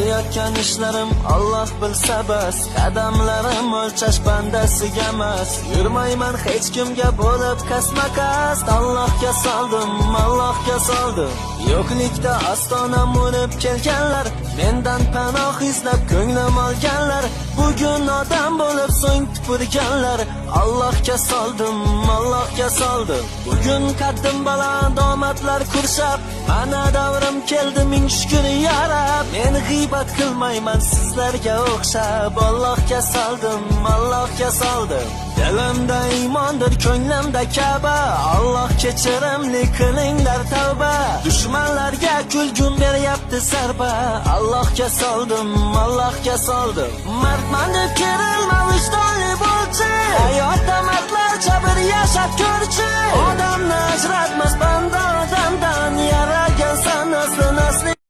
Qilayotgan ishlarim Alloh bilsa bas, qadamlarim o'lchash bandasiga emas. Yurmayman hech kimga bo'lib kasma-kas, Allohga soldim, Allohga soldim. Yo'qlikda ostonam o'rib kelganlar, mendan panoh izlab ko'nglim olganlar, bugun odam bo'lib so'ng tupurganlar, Allohga soldim, Allohga soldim. Bugun qaddim baland omadlar qurshab, ana davrim keldi ming shukr yarab. Men g'iybat qilmayman sizlarga o'xshab, Allohga soldim, Allohga soldim. Dilimda iymondir, ko'nglimda Ka'ba, Alloh kechirimli qilinglar tavba. Dushmanlarga kulgun beryapti zarba, Allohga soldim, Allohga soldim. Mardman deb kerilma, vijdonli bo'lchi, hayotda mardlarcha bir yashab ko'rchi. Odamni ajratmas banda odamdan, yaragansan asli